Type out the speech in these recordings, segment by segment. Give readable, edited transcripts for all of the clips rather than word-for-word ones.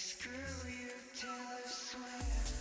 screw you, Taylor Swift.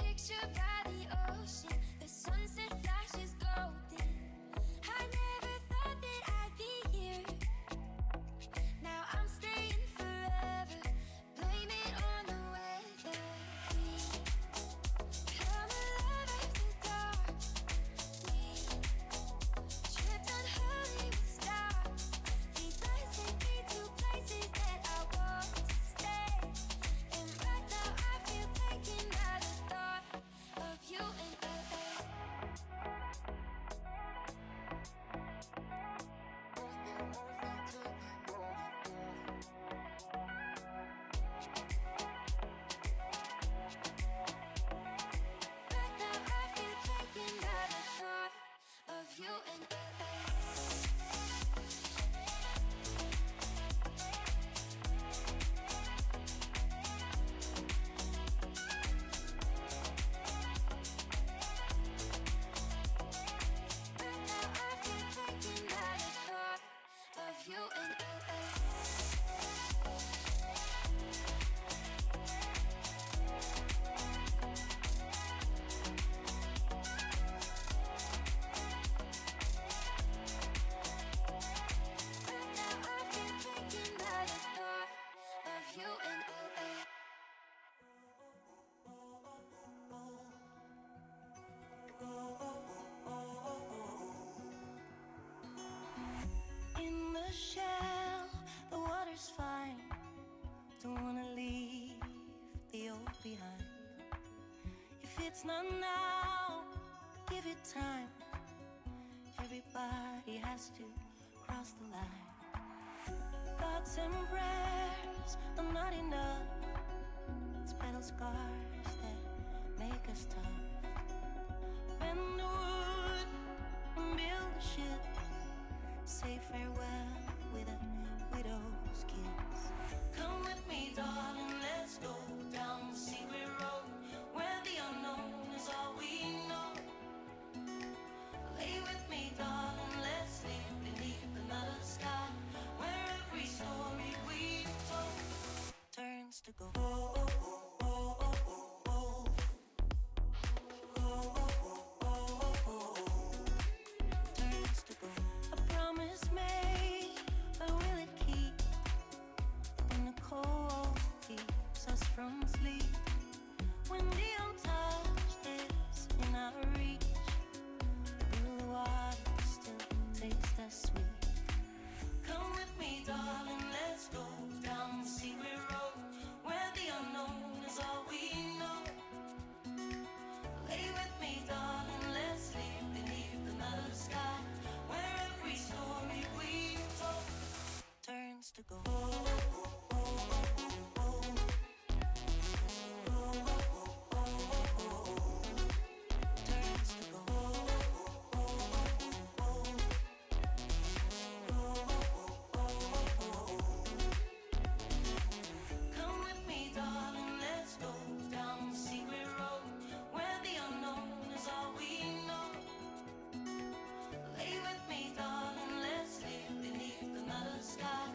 picture by the ocean, the sunset flashes golden. I never thought that I'd be here. Now I'm staying forever. Blame it on the weather. We come alive after dark. We tripped on Hollywood stars. These lights take me to places that I want to stay. And right now I feel taken by the thought of you in LA. Right now I feel taken by the thought of you in LA. Right now I feel taken by the thought of you in LA. Right now I feel taken by the thought of you in LA. In the shell, the water's fine. Don't wanna leave the old behind. If it's not now, give it time. Everybody has to cross the line. Thoughts and prayers are not enough. It's battle scars that make us tough. Bend the wood and build a ship. Say farewell with a widow's kiss. Come with me, darling, let's go down the secret road where the unknown is all we know. Lay with me, darling, let's sleep beneath another sky where every story we've told turns to gold. Turns to gold. A promise made, but will it keep? When the cold keeps us from sleep, when the untouched is in our reach, will the water still taste as sweet? Come with me, darling, let's go down the secret road where the unknown is all we know. Lay with me, darling, let's sleep beneath another sky where every story we've told turns to gold. Turns to gold. Come with me, darling, let's go down the secret road where the unknown is all we know. Lay with me, darling, let's sleep beneath another sky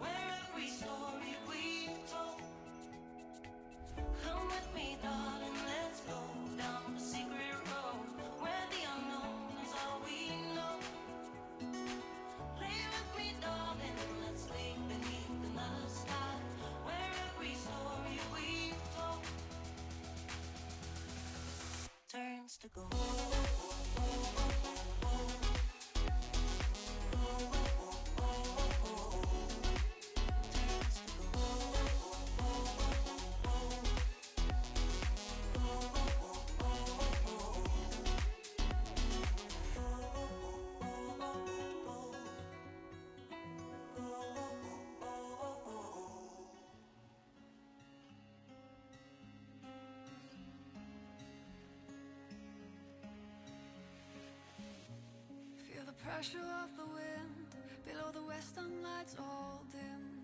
where every story we've told. Come with me, darling, let's go down the secret road where the unknown is all we know. Lay with me, darling, let's sleep beneath another sky where every story we've told turns to gold. Feel the pressure of the wind below the western lights all dimmed.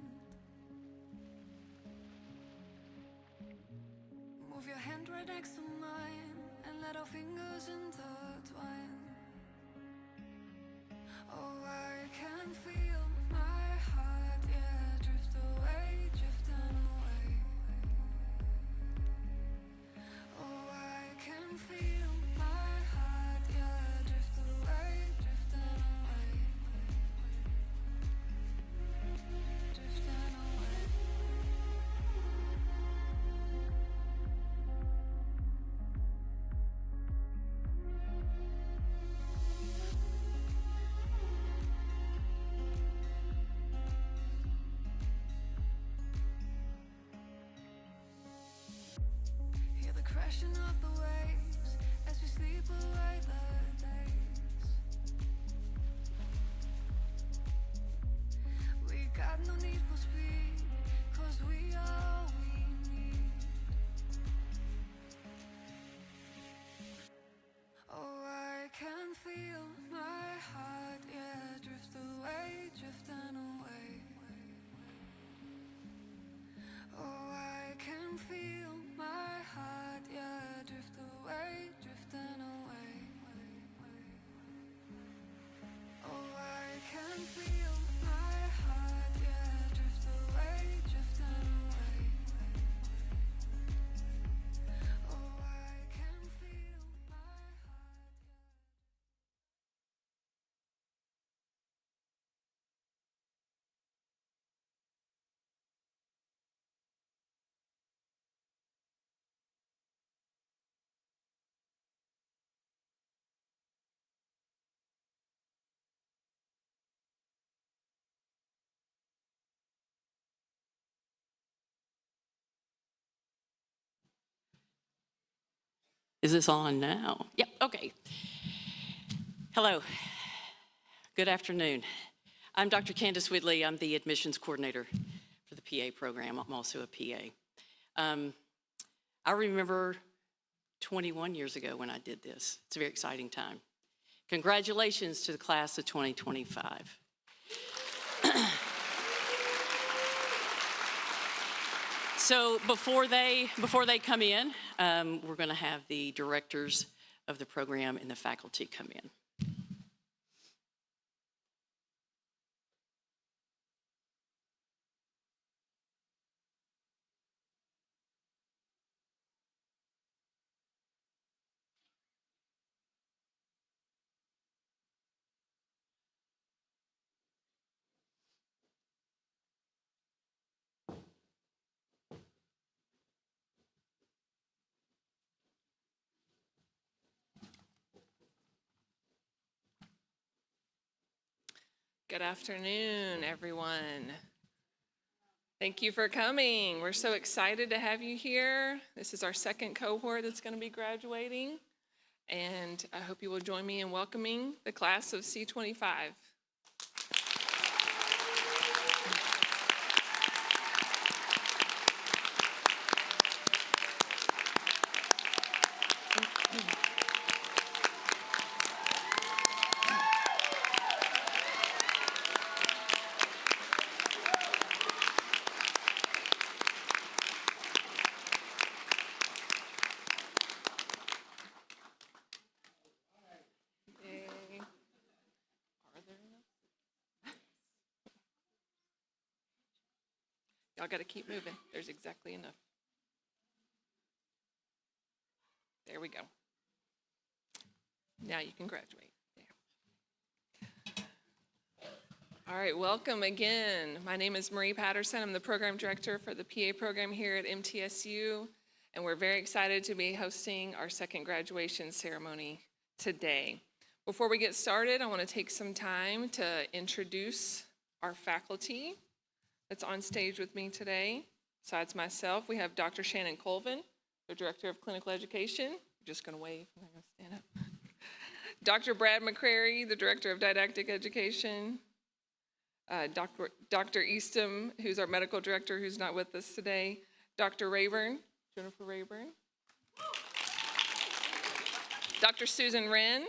Move your hand right next to mine and let our fingers intertwine. Oh, I can feel my heart, yeah, drift away, drifting away. Oh, I Is this on now? Yep, okay. Hello. Good afternoon. I'm Dr. Candace Whitley. I'm the admissions coordinator for the PA program. I'm also a PA. I remember 21 years ago when I did this. It's a very exciting time. Congratulations to the class of 2025. So before they come in, we're going to have the directors of the program and the faculty come in. Good afternoon, everyone. Thank you for coming. We're so excited to have you here. This is our second cohort that's going to be graduating, and I hope you will join me in welcoming the class of C25. Yay. Are there enough? Y'all got to keep moving. There's exactly enough. There we go. Now you can graduate. Yeah. All right, welcome again. My name is Marie Patterson. I'm the program director for the PA program here at MTSU, and we're very excited to be hosting our second graduation ceremony today. Before we get started, I want to take some time to introduce our faculty that's on stage with me today. Besides myself, we have Dr. Shannon Colvin, the Director of Clinical Education. You're just going to wave. I'm not going to stand up. Dr. Brad McCrary, the Director of Didactic Education. Dr. Eastham, who's our Medical Director, who's not with us today. Dr. Rayburn, Jennifer Rayburn. Dr. Susan Wren.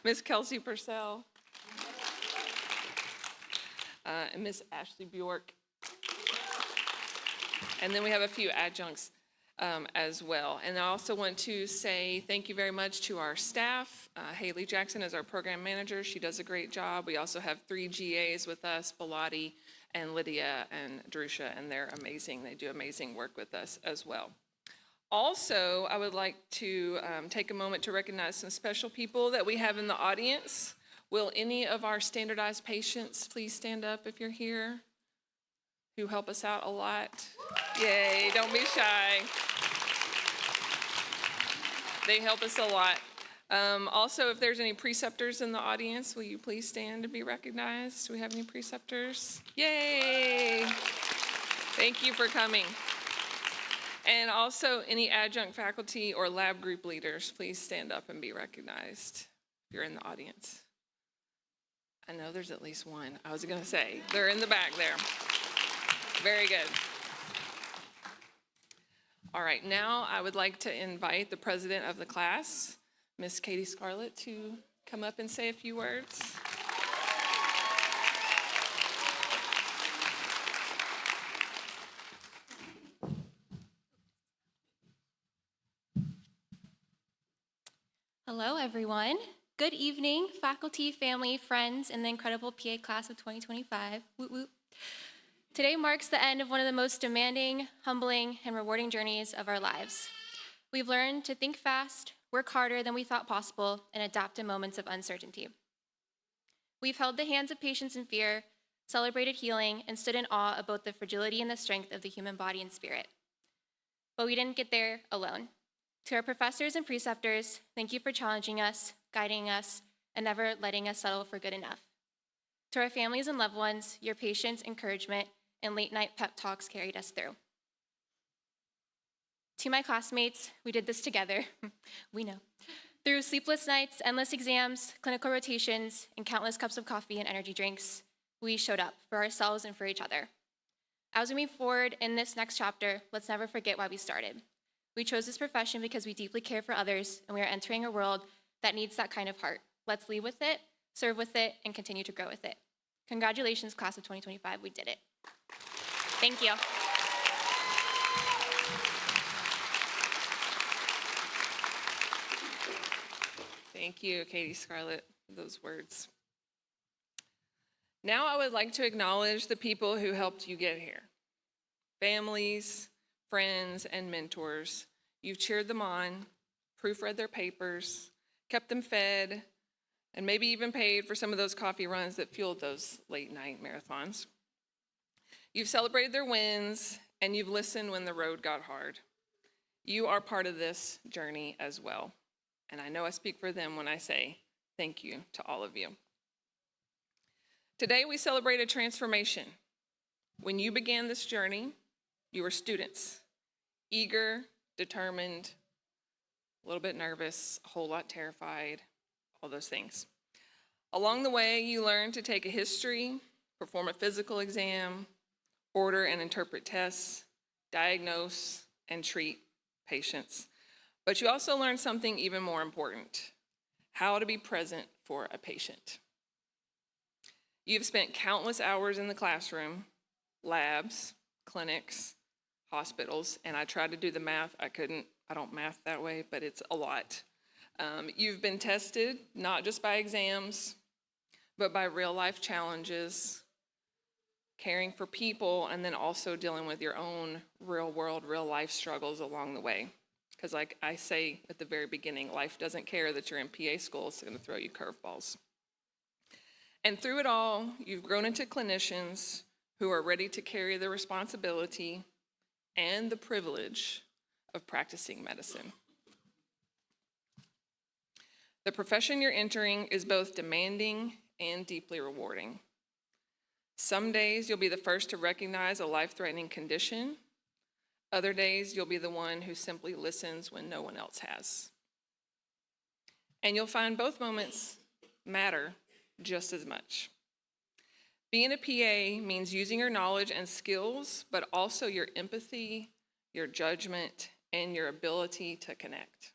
Miss Kelsey Purcell. And Miss Ashley Bjork. And then we have a few adjuncts as well. And I also want to say thank you very much to our staff. Haley Jackson is our program manager. She does a great job. We also have 3 GAs with us, Bilotti and Lydia and Drusha, and they're amazing. They do amazing work with us as well. Also, I would like to take a moment to recognize some special people that we have in the audience. Will any of our standardized patients please stand up if you're here, who help us out a lot? Yay, don't be shy. They help us a lot. Also, if there's any preceptors in the audience, will you please stand to be recognized? Do we have any preceptors? Yay! Thank you for coming. And also, any adjunct faculty or lab group leaders, please stand up and be recognized if you're in the audience. I know there's at least one. I was going to say, they're in the back there. Very good. All right, now I would like to invite the president of the class, Miss Katie Scarlett, to come up and say a few words. Hello, everyone. Good evening, faculty, family, friends, and the incredible PA class of 2025. Woot woot. Today marks the end of one of the most demanding, humbling, and rewarding journeys of our lives. We've learned to think fast, work harder than we thought possible, and adapt in moments of uncertainty. We've held the hands of patience in fear, celebrated healing, and stood in awe of both the fragility and the strength of the human body and spirit. But we didn't get there alone. To our professors and preceptors, thank you for challenging us, guiding us, and never letting us settle for good enough. To our families and loved ones, your patience, encouragement, and late-night pep talks carried us through. To my classmates, we did this together. We know. Through sleepless nights, endless exams, clinical rotations, and countless cups of coffee and energy drinks, we showed up for ourselves and for each other. As we move forward in this next chapter, let's never forget why we started. We chose this profession because we deeply care for others, and we are entering a world that needs that kind of heart. Let's lead with it, serve with it, and continue to grow with it. Congratulations, class of 2025, we did it. Thank you. Thank you, Katie Scarlett, for those words. Now I would like to acknowledge the people who helped you get here. Families, friends, and mentors. You've cheered them on, proofread their papers, kept them fed, and maybe even paid for some of those coffee runs that fueled those late night marathons. You've celebrated their wins, and you've listened when the road got hard. You are part of this journey as well. And I know I speak for them when I say thank you to all of you. Today we celebrate a transformation. When you began this journey, you were students, eager, determined, a little bit nervous, a whole lot terrified, all those things. Along the way, you learned to take a history, perform a physical exam, order and interpret tests, diagnose and treat patients. But you also learned something even more important, how to be present for a patient. You've spent countless hours in the classroom, labs, clinics, hospitals, and I tried to do the math. I don't math that way, but it's a lot. You've been tested, not just by exams, but by real life challenges, caring for people, and then also dealing with your own real world, real life struggles along the way. Because like I say at the very beginning, life doesn't care that you're in PA school, it's going to throw you curveballs. And through it all, you've grown into clinicians who are ready to carry the responsibility and the privilege of practicing medicine. The profession you're entering is both demanding and deeply rewarding. Some days you'll be the first to recognize a life-threatening condition. Other days you'll be the one who simply listens when no one else has. And you'll find both moments matter just as much. Being a PA means using your knowledge and skills, but also your empathy, your judgment, and your ability to connect.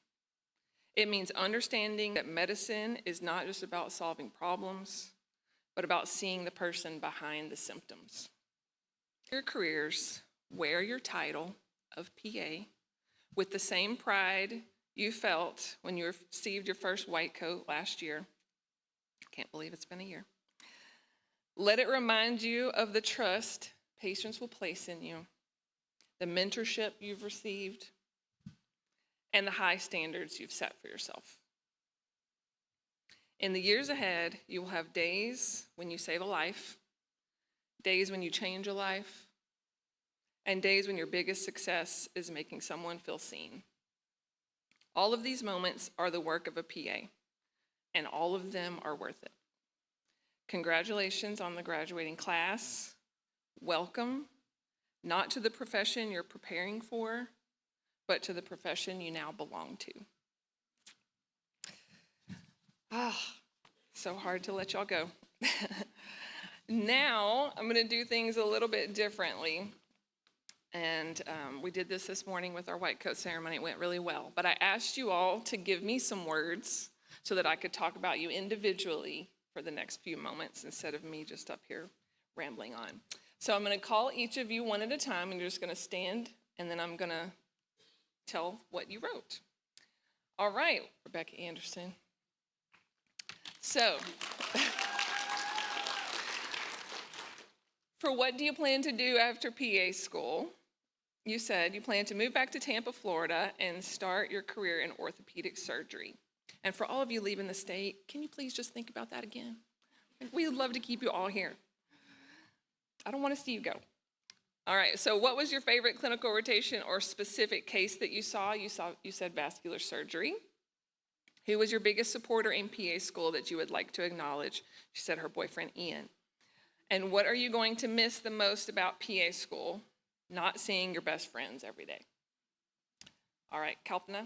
It means understanding that medicine is not just about solving problems, but about seeing the person behind the symptoms. Your careers wear your title of PA with the same pride you felt when you received your first white coat last year. Can't believe it's been a year. Let it remind you of the trust patients will place in you, the mentorship you've received, and the high standards you've set for yourself. In the years ahead, you will have days when you save a life, days when you change a life, and days when your biggest success is making someone feel seen. All of these moments are the work of a PA, and all of them are worth it. Congratulations on the graduating class. Welcome, not to the profession you're preparing for, but to the profession you now belong to. So hard to let y'all go. Now, I'm gonna do things a little bit differently. And we did this morning with our white coat ceremony. It went really well. But I asked you all to give me some words so that I could talk about you individually for the next few moments instead of me just up here rambling on. So I'm going to call each of you one at a time, and you're just going to stand, and then I'm going to tell what you wrote. All right, Rebecca Anderson. So, for what do you plan to do after PA school? You said you plan to move back to Tampa, Florida, and start your career in orthopedic surgery. And for all of you leaving the state, can you please just think about that again? We would love to keep you all here. I don't want to see you go. All right, so what was your favorite clinical rotation or specific case that you saw? You said vascular surgery. Who was your biggest supporter in PA school that you would like to acknowledge? She said her boyfriend, Ian. And what are you going to miss the most about PA school? Not seeing your best friends every day. All right, Kalpana.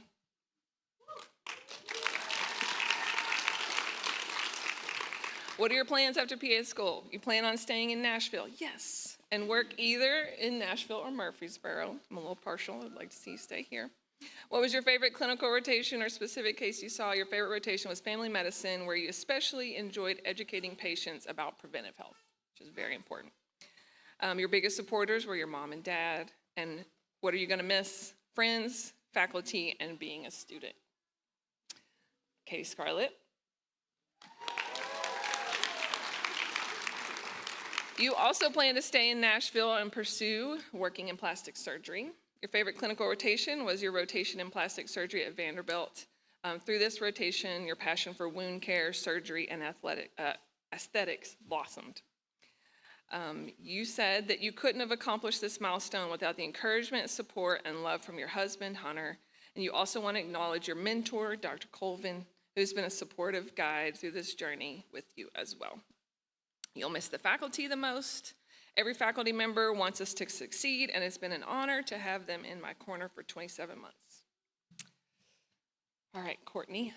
What are your plans after PA school? You plan on staying in Nashville? Yes. And work either in Nashville or Murfreesboro. I'm a little partial. I'd like to see you stay here. What was your favorite clinical rotation or specific case you saw? Your favorite rotation was family medicine, where you especially enjoyed educating patients about preventive health, which is very important. Your biggest supporters were your mom and dad. And what are you going to miss? Friends, faculty, and being a student. Katie Scarlett. You also plan to stay in Nashville and pursue working in plastic surgery. Your favorite clinical rotation was your rotation in plastic surgery at Vanderbilt. Through this rotation, your passion for wound care, surgery, and aesthetics blossomed. You said that you couldn't have accomplished this milestone without the encouragement, support, and love from your husband, Hunter. And you also want to acknowledge your mentor, Dr. Colvin, who's been a supportive guide through this journey with you as well. You'll miss the faculty the most. Every faculty member wants us to succeed, and it's been an honor to have them in my corner for 27 months. All right, Courtney.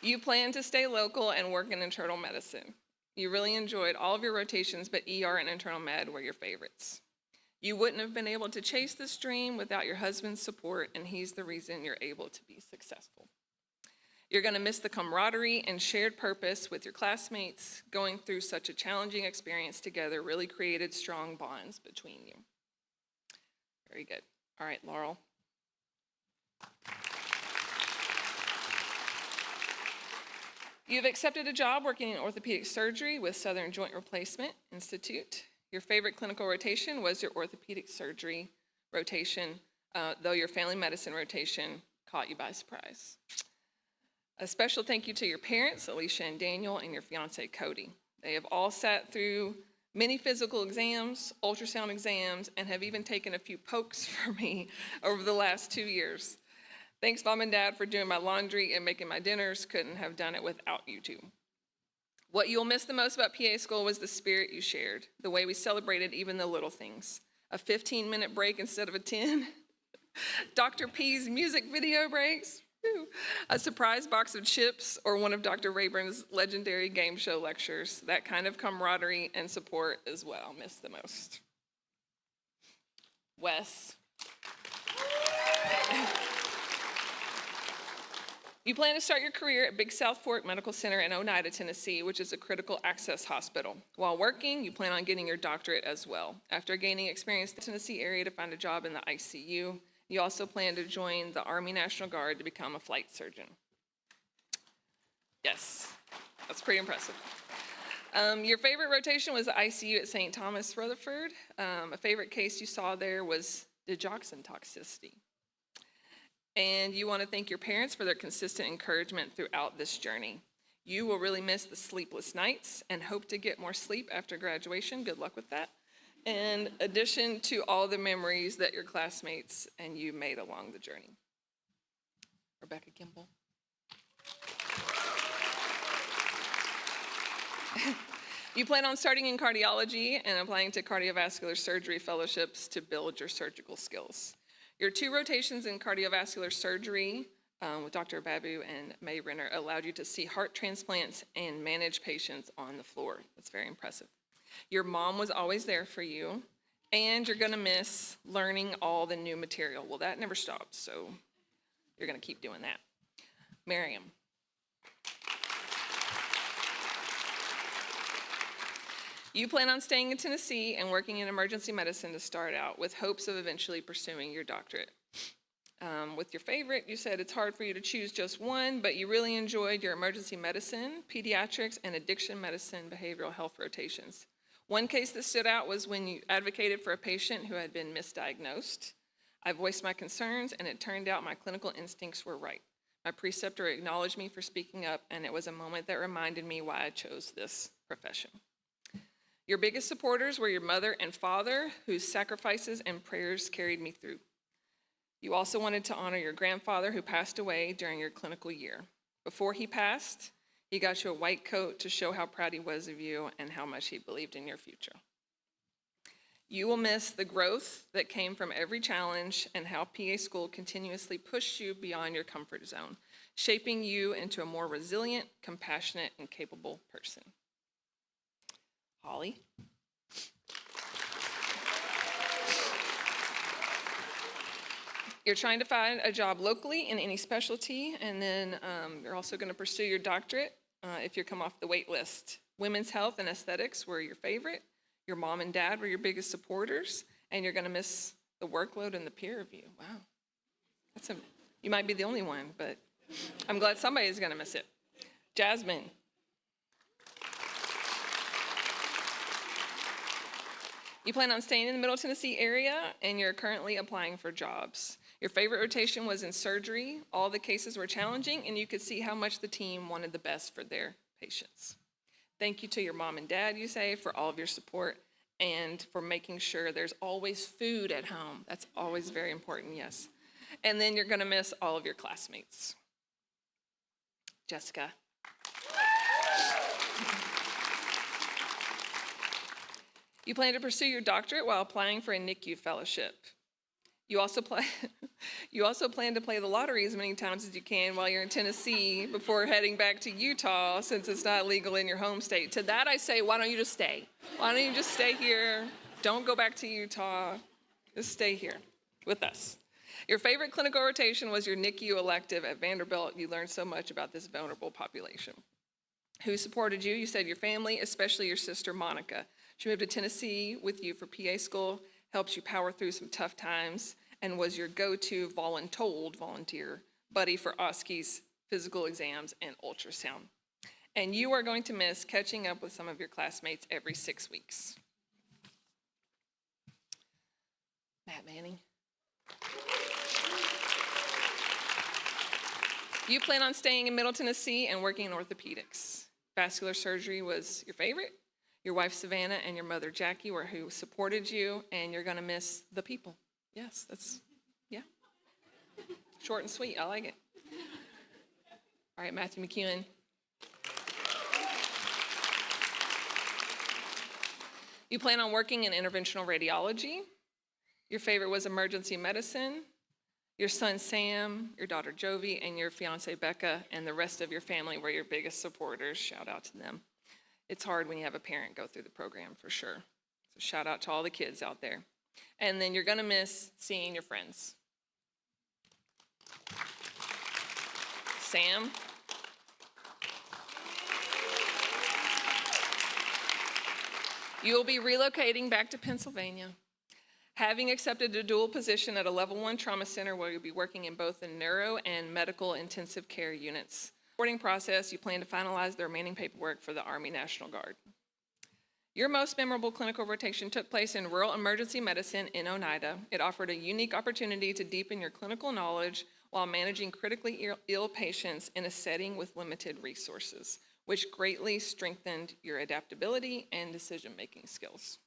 You plan to stay local and work in internal medicine. You really enjoyed all of your rotations, but ER and internal med were your favorites. You wouldn't have been able to chase this dream without your husband's support, and he's the reason you're able to be successful. You're going to miss the camaraderie and shared purpose with your classmates. Going through such a challenging experience together really created strong bonds between you. Very good. All right, Laurel. You've accepted a job working in orthopedic surgery with Southern Joint Replacement Institute. Your favorite clinical rotation was your orthopedic surgery rotation, though your family medicine rotation caught you by surprise. A special thank you to your parents, Alicia and Daniel, and your fiance, Cody. They have all sat through many physical exams, ultrasound exams, and have even taken a few pokes for me over the last 2 years. Thanks, Mom and Dad, for doing my laundry and making my dinners. Couldn't have done it without you two. What you'll miss the most about PA school was the spirit you shared, the way we celebrated even the little things. A 15-minute break instead of a 10. Dr. P's music video breaks. A surprise box of chips, or one of Dr. Rayburn's legendary game show lectures. That kind of camaraderie and support is what I'll miss the most. Wes. You plan to start your career at Big South Fork Medical Center in Oneida, Tennessee, which is a critical access hospital. While working, you plan on getting your doctorate as well. After gaining experience in the Tennessee area to find a job in the ICU, you also plan to join the Army National Guard to become a flight surgeon. Yes, that's pretty impressive. Your favorite rotation was the ICU at St. Thomas Rutherford. A favorite case you saw there was digoxin toxicity. And you want to thank your parents for their consistent encouragement throughout this journey. You will really miss the sleepless nights and hope to get more sleep after graduation. Good luck with that. In addition to all the memories that your classmates and you made along the journey. Rebecca Kimball. You plan on starting in cardiology and applying to cardiovascular surgery fellowships to build your surgical skills. Your 2 rotations in cardiovascular surgery with Dr. Babu and May Renner allowed you to see heart transplants and manage patients on the floor. That's very impressive. Your mom was always there for you, and you're going to miss learning all the new material. Well, that never stops, so you're going to keep doing that. Miriam. You plan on staying in Tennessee and working in emergency medicine to start out with hopes of eventually pursuing your doctorate. With your favorite, you said it's hard for you to choose just one, but you really enjoyed your emergency medicine, pediatrics, and addiction medicine behavioral health rotations. One case that stood out was when you advocated for a patient who had been misdiagnosed. I voiced my concerns, and it turned out my clinical instincts were right. My preceptor acknowledged me for speaking up, and it was a moment that reminded me why I chose this profession. Your biggest supporters were your mother and father, whose sacrifices and prayers carried me through. You also wanted to honor your grandfather, who passed away during your clinical year. Before he passed, he got you a white coat to show how proud he was of you and how much he believed in your future. You will miss the growth that came from every challenge and how PA school continuously pushed you beyond your comfort zone, shaping you into a more resilient, compassionate, and capable person. Holly. You're trying to find a job locally in any specialty, and then you're also going to pursue your doctorate if you come off the wait list. Women's health and aesthetics were your favorite. Your mom and dad were your biggest supporters, and you're going to miss the workload and the peer review. Wow. You might be the only one, but I'm glad somebody's going to miss it. Jasmine. You plan on staying in the Middle Tennessee area, and you're currently applying for jobs. Your favorite rotation was in surgery. All the cases were challenging, and you could see how much the team wanted the best for their patients. Thank you to your mom and dad, you say, for all of your support and for making sure there's always food at home. That's always very important, yes. And then you're going to miss all of your classmates. Jessica. You plan to pursue your doctorate while applying for a NICU fellowship. You also plan to play the lottery as many times as you can while you're in Tennessee before heading back to Utah, since it's not legal in your home state. To that I say, why don't you just stay? Why don't you just stay here? Don't go back to Utah. Just stay here with us. Your favorite clinical rotation was your NICU elective at Vanderbilt. You learned so much about this vulnerable population. Who supported you? You said your family, especially your sister Monica. She moved to Tennessee with you for PA school, helped you power through some tough times, and was your go-to volunteer buddy for OSCE's physical exams and ultrasound. And you are going to miss catching up with some of your classmates every 6 weeks. Matt Manning. You plan on staying in Middle Tennessee and working in orthopedics. Vascular surgery was your favorite. Your wife Savannah and your mother Jackie were who supported you, and you're going to miss the people. Yes, yeah. Short and sweet, I like it. All right, Matthew McEwen. You plan on working in interventional radiology. Your favorite was emergency medicine. Your son Sam, your daughter Jovi, and your fiance Becca, and the rest of your family were your biggest supporters. Shout out to them. It's hard when you have a parent go through the program, for sure. So shout out to all the kids out there. And then you're going to miss seeing your friends. Sam. You'll be relocating back to Pennsylvania. Having accepted a dual position at a level 1 trauma center where you'll be working in both the neuro and medical intensive care units. Reporting process, you plan to finalize the remaining paperwork for the Army National Guard. Your most memorable clinical rotation took place in rural emergency medicine in Oneida. It offered a unique opportunity to deepen your clinical knowledge while managing critically ill patients in a setting with limited resources, which greatly strengthened your adaptability and decision-making skills.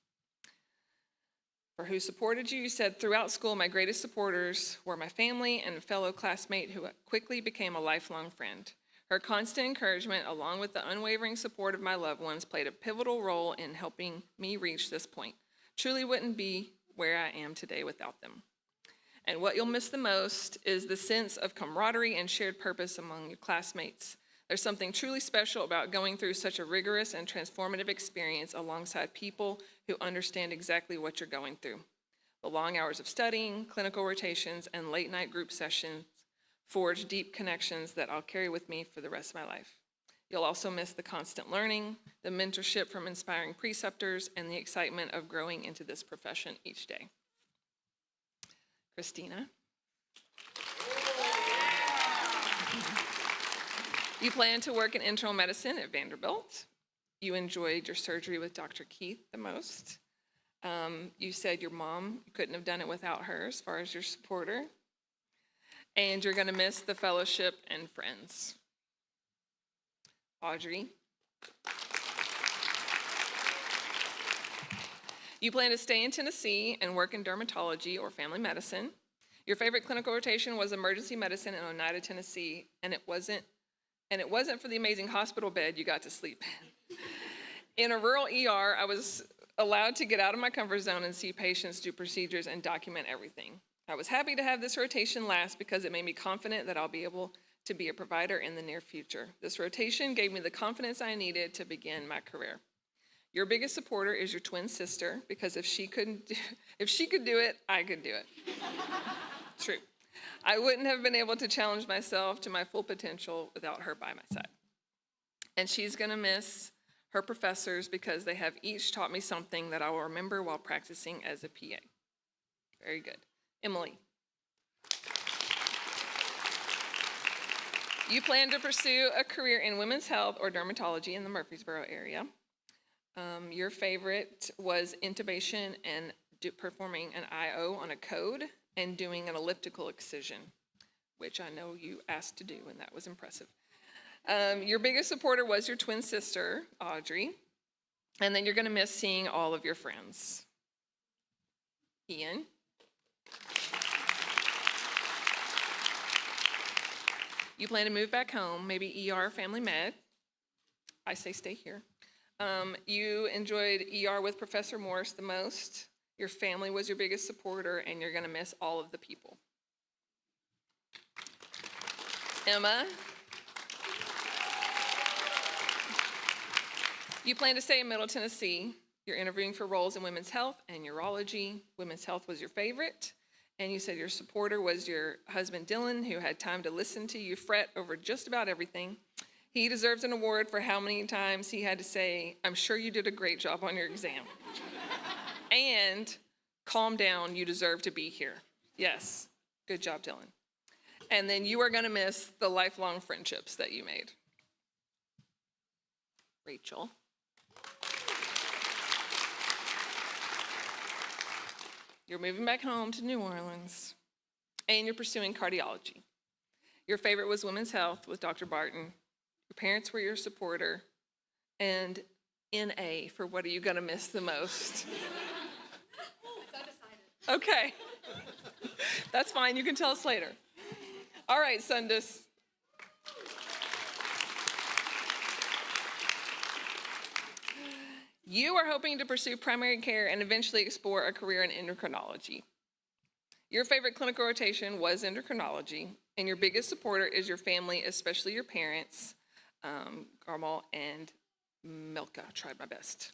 For who supported you, you said, throughout school, my greatest supporters were my family and a fellow classmate who quickly became a lifelong friend. Her constant encouragement, along with the unwavering support of my loved ones, played a pivotal role in helping me reach this point. Truly wouldn't be where I am today without them. And what you'll miss the most is the sense of camaraderie and shared purpose among your classmates. There's something truly special about going through such a rigorous and transformative experience alongside people who understand exactly what you're going through. The long hours of studying, clinical rotations, and late-night group sessions forge deep connections that I'll carry with me for the rest of my life. You'll also miss the constant learning, the mentorship from inspiring preceptors, and the excitement of growing into this profession each day. Christina. You plan to work in internal medicine at Vanderbilt. You enjoyed your surgery with Dr. Keith the most. You said your mom, you couldn't have done it without her as far as your supporter. And you're going to miss the fellowship and friends. Audrey. You plan to stay in Tennessee and work in dermatology or family medicine. Your favorite clinical rotation was emergency medicine in Oneida, Tennessee, and it wasn't for the amazing hospital bed you got to sleep in. In a rural ER, I was allowed to get out of my comfort zone and see patients do procedures and document everything. I was happy to have this rotation last because it made me confident that I'll be able to be a provider in the near future. This rotation gave me the confidence I needed to begin my career. Your biggest supporter is your twin sister, because if she could do it, I could do it. True. I wouldn't have been able to challenge myself to my full potential without her by my side. And she's gonna miss her professors because they have each taught me something that I will remember while practicing as a PA. Very good. Emily. You plan to pursue a career in women's health or dermatology in the Murfreesboro area. Your favorite was intubation and performing an IO on a code and doing an elliptical excision, which I know you asked to do, and that was impressive. Your biggest supporter was your twin sister, Audrey, and then you're gonna miss seeing all of your friends. Ian. You plan to move back home, maybe ER Family Med. I say stay here. You enjoyed ER with Professor Morris the most. Your family was your biggest supporter, and you're gonna miss all of the people. Emma. You plan to stay in Middle Tennessee. You're interviewing for roles in women's health and urology. Women's health was your favorite. And you said your supporter was your husband, Dylan, who had time to listen to you fret over just about everything. He deserves an award for how many times he had to say, "I'm sure you did a great job on your exam." And, "Calm down, you deserve to be here." Yes, good job, Dylan. And then you are gonna miss the lifelong friendships that you made. Rachel. You're moving back home to New Orleans, and you're pursuing cardiology. Your favorite was women's health with Dr. Barton. Your parents were your supporter, and NA for what are you gonna miss the most? Okay, that's fine, you can tell us later. All right, Sundus. You are hoping to pursue primary care and eventually explore a career in endocrinology. Your favorite clinical rotation was endocrinology, and your biggest supporter is your family, especially your parents, Garmal and Milka. I tried my best.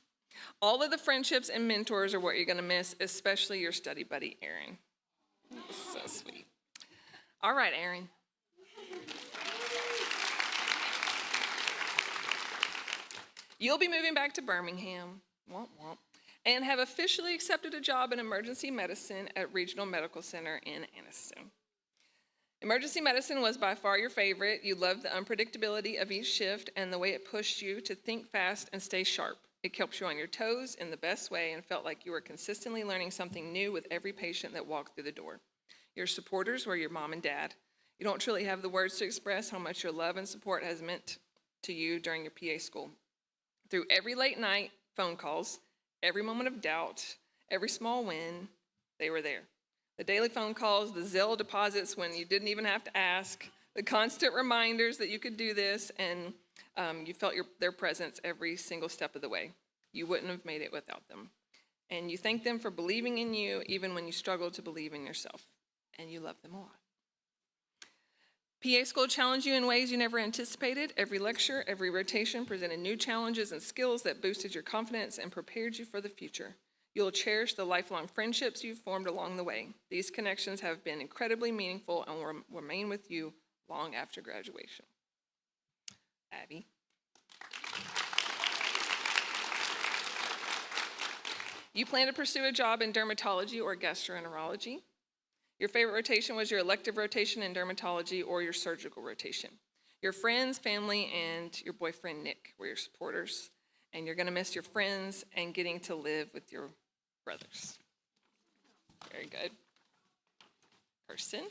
All of the friendships and mentors are what you're gonna miss, especially your study buddy, Aaron. So sweet. All right, Aaron. You'll be moving back to Birmingham, womp womp, and have officially accepted a job in emergency medicine at Regional Medical Center in Anniston. Emergency medicine was by far your favorite. You loved the unpredictability of each shift and the way it pushed you to think fast and stay sharp. It kept you on your toes in the best way and felt like you were consistently learning something new with every patient that walked through the door. Your supporters were your mom and dad. You don't truly have the words to express how much your love and support has meant to you during your PA school. Through every late night phone calls, every moment of doubt, every small win, they were there. The daily phone calls, the Zelle deposits when you didn't even have to ask, the constant reminders that you could do this, and you felt their presence every single step of the way. You wouldn't have made it without them. And you thank them for believing in you even when you struggled to believe in yourself. And you love them a lot. PA school challenged you in ways you never anticipated. Every lecture, every rotation presented new challenges and skills that boosted your confidence and prepared you for the future. You'll cherish the lifelong friendships you've formed along the way. These connections have been incredibly meaningful and will remain with you long after graduation. Abby. You plan to pursue a job in dermatology or gastroenterology. Your favorite rotation was your elective rotation in dermatology or your surgical rotation. Your friends, family, and your boyfriend, Nick, were your supporters. And you're gonna miss your friends and getting to live with your brothers. Very good. Kirsten.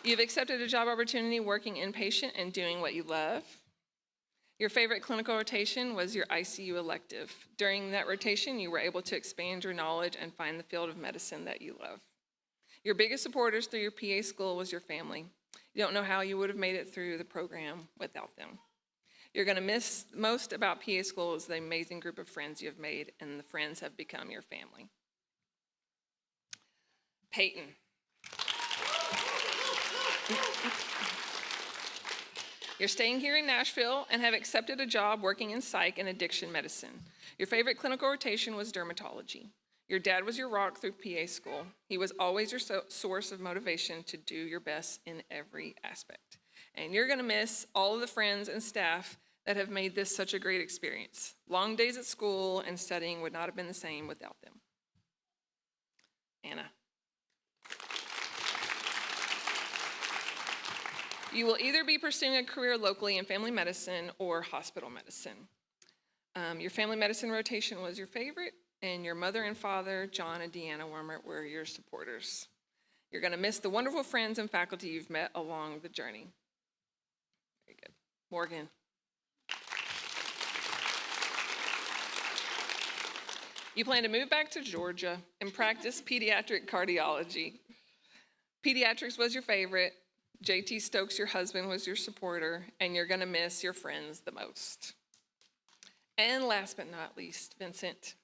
You've accepted a job opportunity working inpatient and doing what you love. Your favorite clinical rotation was your ICU elective. During that rotation, you were able to expand your knowledge and find the field of medicine that you love. Your biggest supporters through your PA school was your family. You don't know how you would have made it through the program without them. You're going to miss most about PA school is the amazing group of friends you have made, and the friends have become your family. Peyton. You're staying here in Nashville and have accepted a job working in psych and addiction medicine. Your favorite clinical rotation was dermatology. Your dad was your rock through PA school. He was always your source of motivation to do your best in every aspect. And you're gonna miss all of the friends and staff that have made this such a great experience. Long days at school and studying would not have been the same without them. Anna. You will either be pursuing a career locally in family medicine or hospital medicine. Your family medicine rotation was your favorite, and your mother and father, John and Deanna Wormert, were your supporters. You're going to miss the wonderful friends and faculty you've met along the journey. Very good. Morgan. You plan to move back to Georgia and practice pediatric cardiology. Pediatrics was your favorite. JT Stokes, your husband, was your supporter, and you're going to miss your friends the most. And last but not least, Vincent.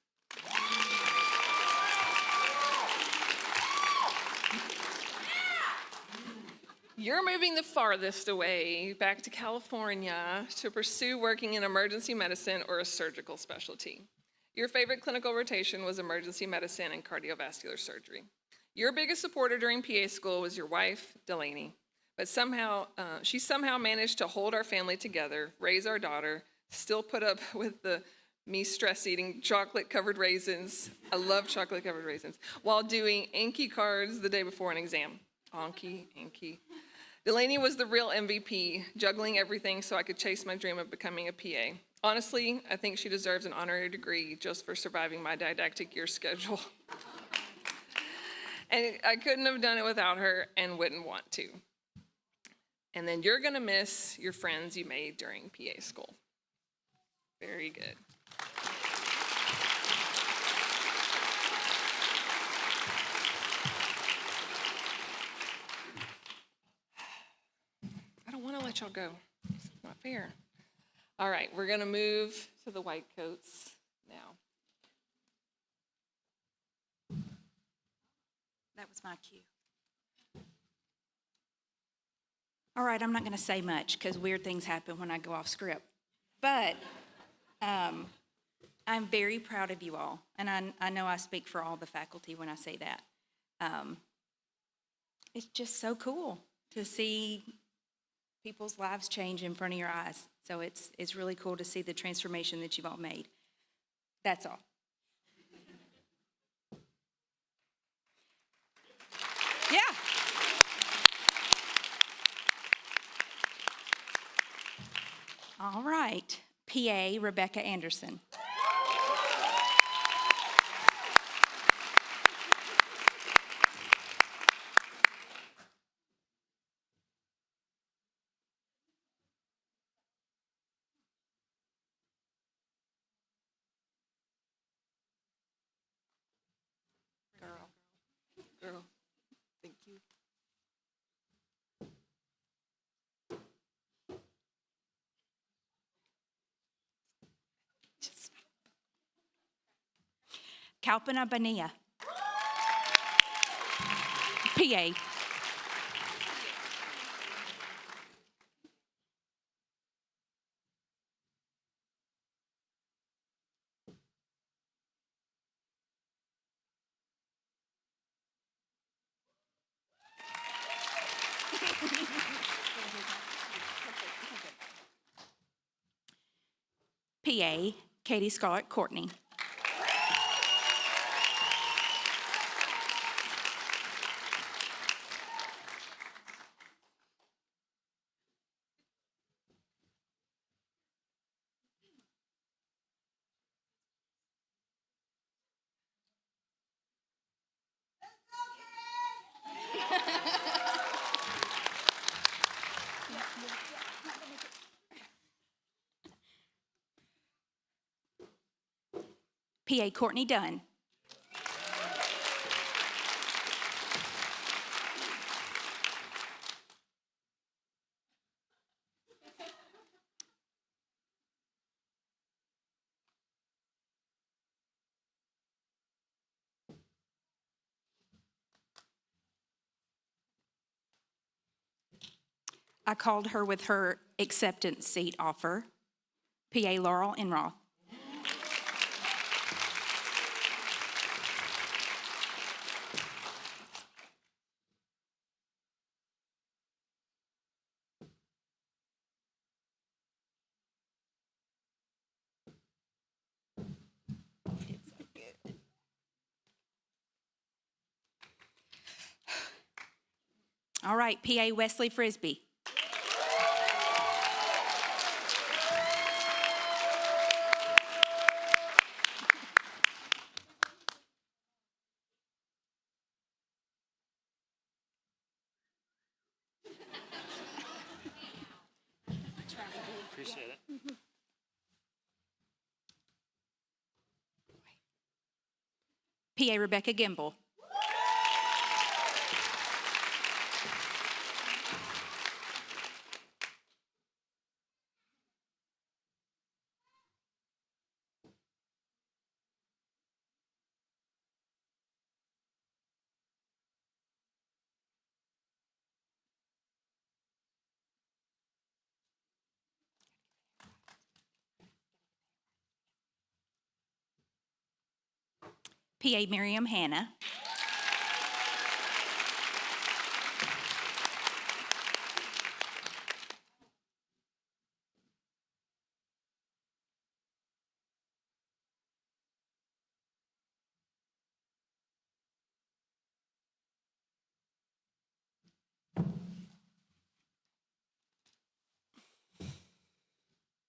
You're moving the farthest away, back to California, to pursue working in emergency medicine or a surgical specialty. Your favorite clinical rotation was emergency medicine and cardiovascular surgery. Your biggest supporter during PA school was your wife, Delaney. But she somehow managed to hold our family together, raise our daughter, still put up with me stress-eating chocolate-covered raisins. I love chocolate-covered raisins. While doing Anki cards the day before an exam. Anki. Delaney was the real MVP, juggling everything so I could chase my dream of becoming a PA. Honestly, I think she deserves an honorary degree just for surviving my didactic year schedule. And I couldn't have done it without her and wouldn't want to. And then you're gonna miss your friends you made during PA school. Very good. I don't wanna let y'all go. It's not fair. All right, we're gonna move to the white coats now. That was my cue. All right, I'm not going to say much because weird things happen when I go off script. But I'm very proud of you all, and I know I speak for all the faculty when I say that. It's just so cool to see people's lives change in front of your eyes. So it's really cool to see the transformation that you've all made. That's all. Yeah. All right, PA Rebecca Anderson. Girl, thank you. Kalpana Bania. PA. PA, Katie Scarlett Courtney. PA Courtney Dunn. I called her with her acceptance seat offer, PA Laurel Enroth. All right, PA Wesley Frisbee. Appreciate it. PA Rebecca Gimble. PA Miriam Hanna.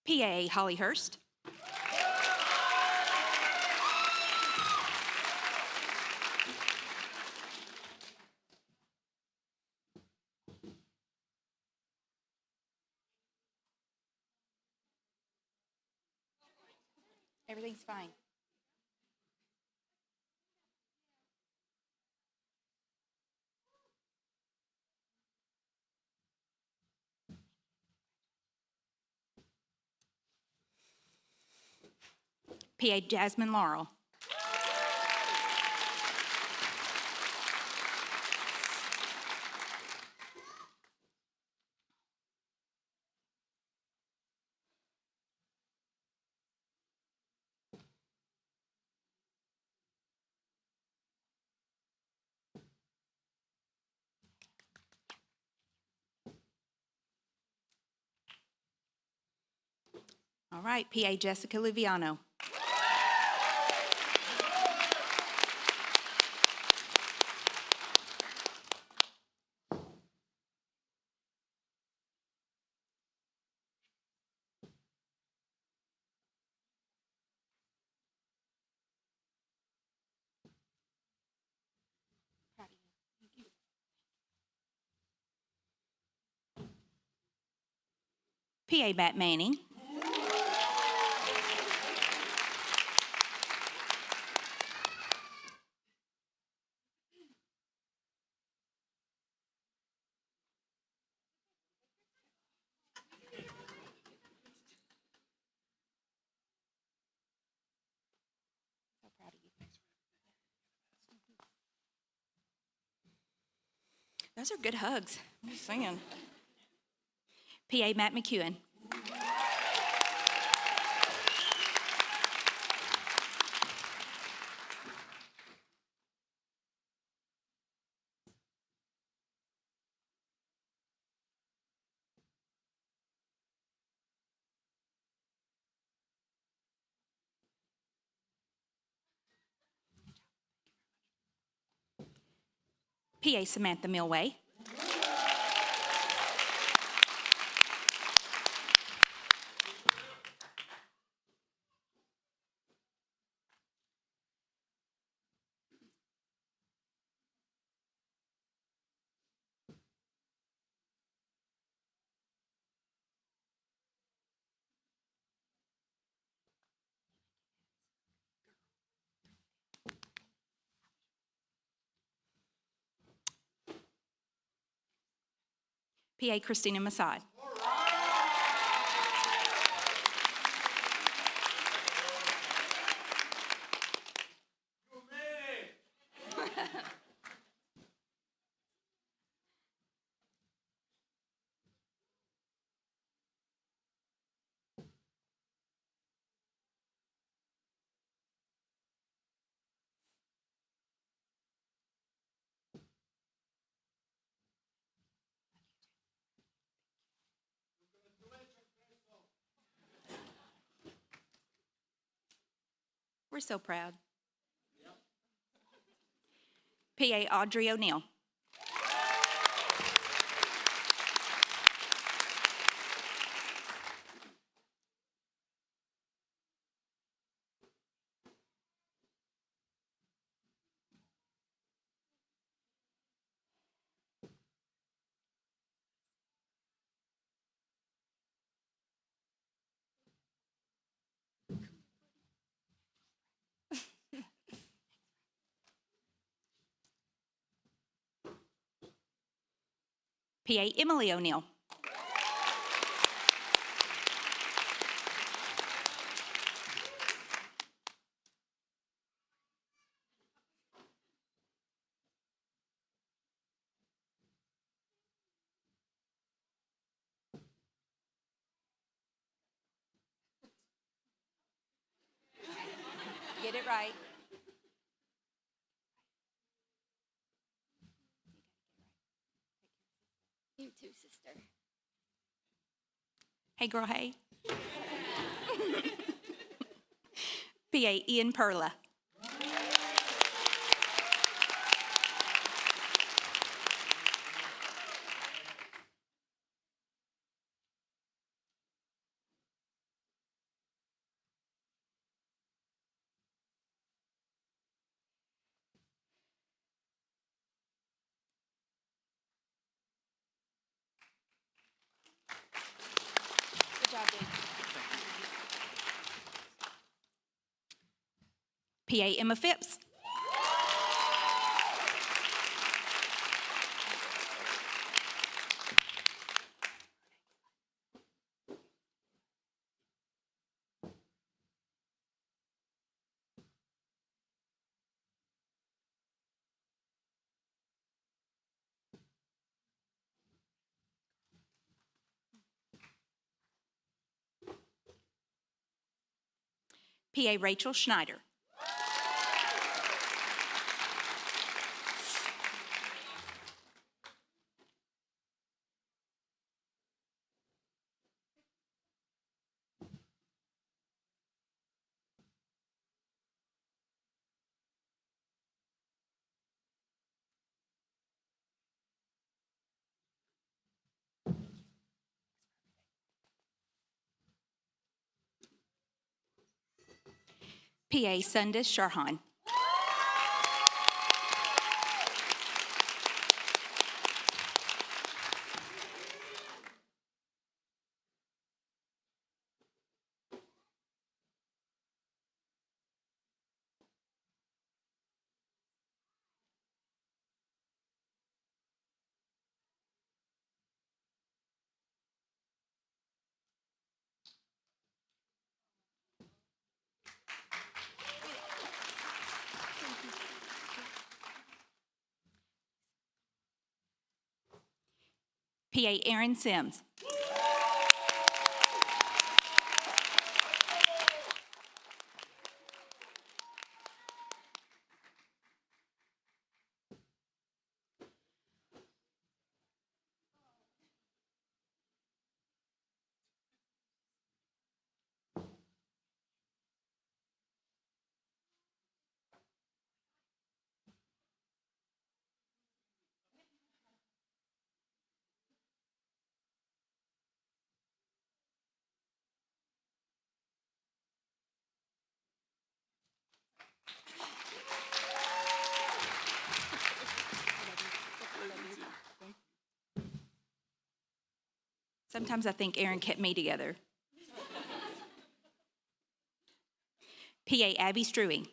PA Holly Hurst. Everything's fine. PA Jasmine Laurel. All right, PA Jessica Luviano. PA Matt Manning. So proud of you. Those are good hugs. I'm just saying. PA Matt McEwen. PA Samantha Milway. PA Christina Masad. We're so proud. PA Audrey O'Neill. PA Emily O'Neill. Get it right. You too, sister. Hey, girl, hey. PA Ian Perla. Good job, dude. PA Emma Phipps. PA Rachel Schneider. PA Sundis Sharhan. PA Aaron Sims. Sometimes I think Aaron kept me together. PA Abby Struing.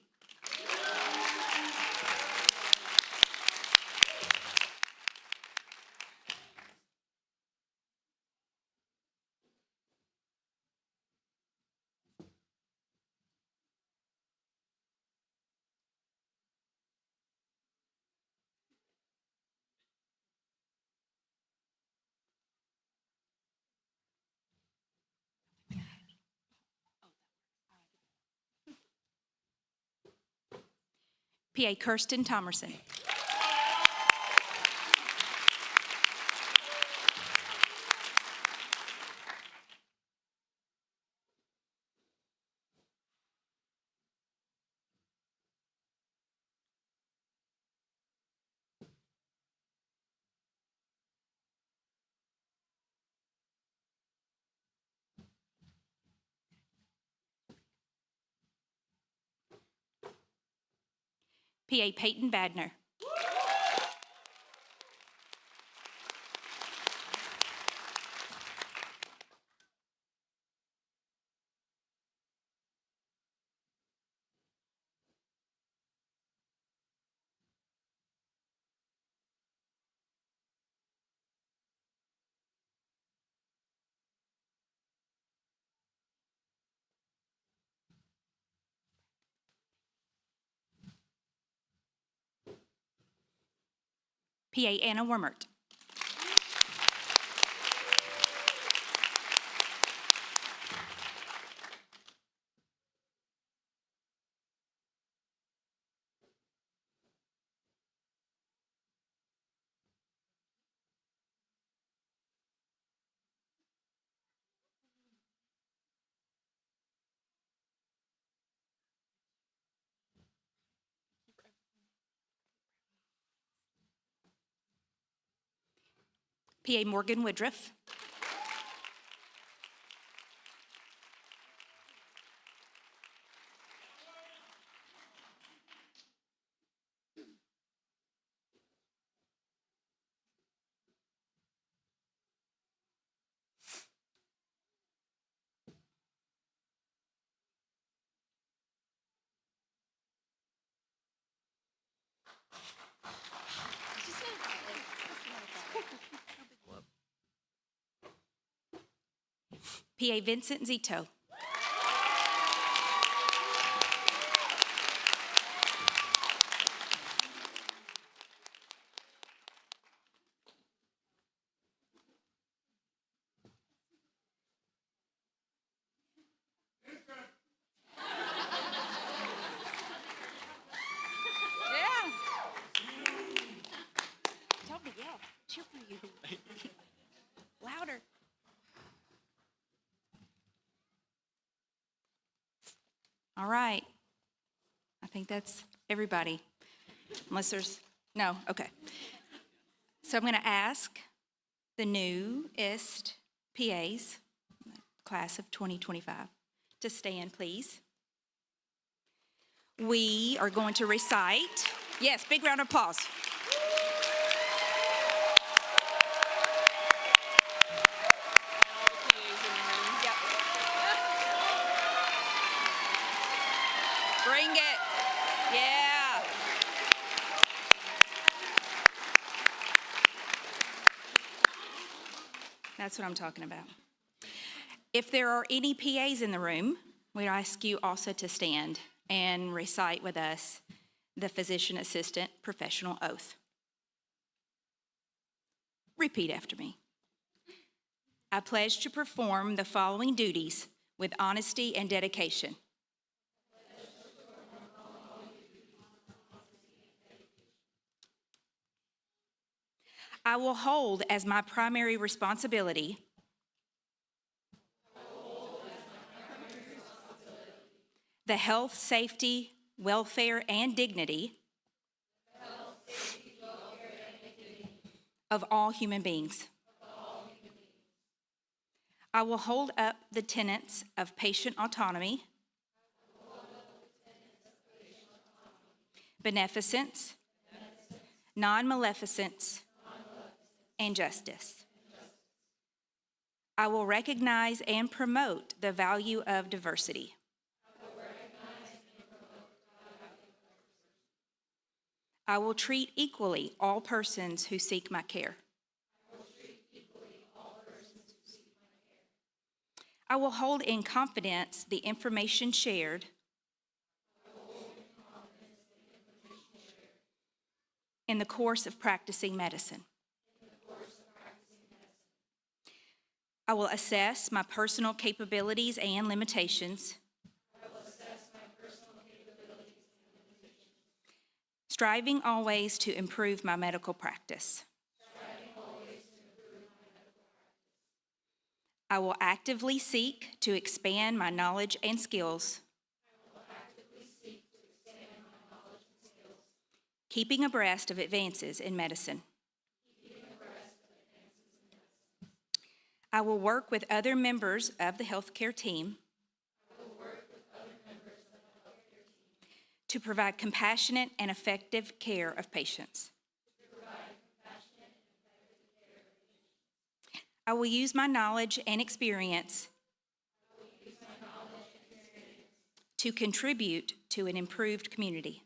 PA Kirsten Thomerson. PA Peyton Badner. PA Anna Wormert. PA Morgan Woodruff. PA Vincent Zito. Yeah. Tell me, yeah. Cheer for you. Louder. All right. I think that's everybody. Unless there's, no, okay. So I'm going to ask the newest PAs, class of 2025, to stand, please. We are going to recite. Yes, big round of applause. Bring it. Yeah. That's what I'm talking about. If there are any PAs in the room, we ask you also to stand and recite with us the physician assistant professional oath. Repeat after me. I pledge to perform the following duties with honesty and dedication. I will hold as my primary responsibility the health, safety, welfare, and dignity of all human beings. I will hold up the tenets of patient autonomy, beneficence, non-maleficence, and justice. I will recognize and promote the value of diversity. I will treat equally all persons who seek my care. I will hold in confidence the information shared in the course of practicing medicine. I will assess my personal capabilities and limitations, striving always to improve my medical practice. I will actively seek to expand my knowledge and skills, keeping abreast of advances in medicine. I will work with other members of the healthcare team to provide compassionate and effective care of patients. I will use my knowledge and experience to contribute to an improved community.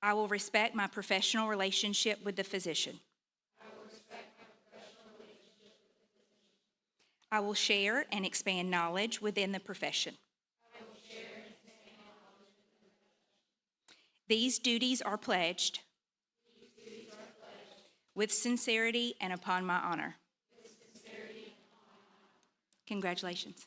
I will respect my professional relationship with the physician. I will share and expand knowledge within the profession. These duties are pledged with sincerity and upon my honor. Congratulations.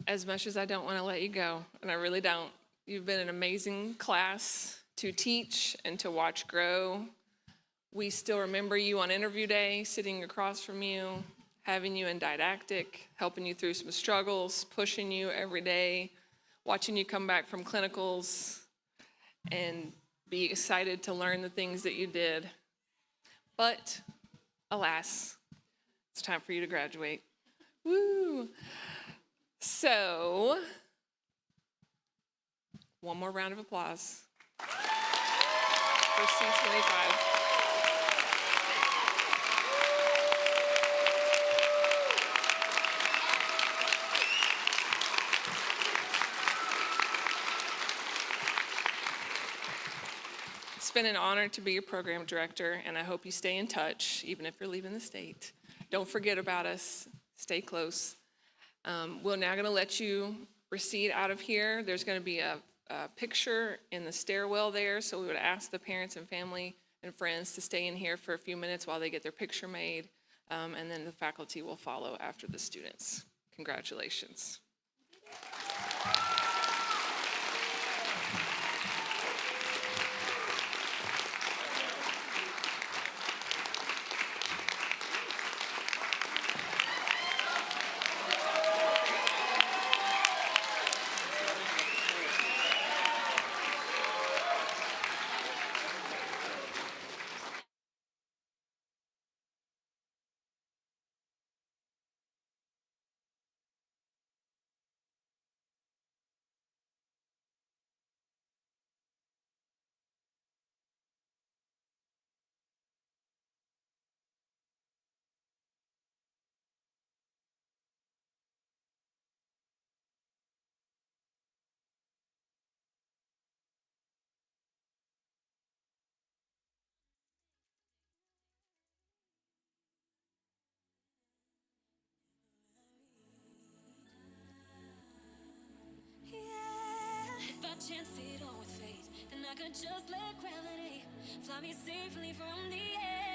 As much as I don't want to let you go, and I really don't, you've been an amazing class to teach and to watch grow. We still remember you on interview day, sitting across from you, having you in didactic, helping you through some struggles, pushing you every day, watching you come back from clinicals, and be excited to learn the things that you did. But alas, it's time for you to graduate. Woo! So, one more round of applause for C25. It's been an honor to be your program director, and I hope you stay in touch, even if you're leaving the state. Don't forget about us. Stay close. We're now going to let you proceed out of here. There's going to be a picture in the stairwell there, so we would ask the parents and family and friends to stay in here for a few minutes while they get their picture made, and then the faculty will follow after the students. Congratulations. If I chance it all with fate, then I could just let gravity fly me safely from the air.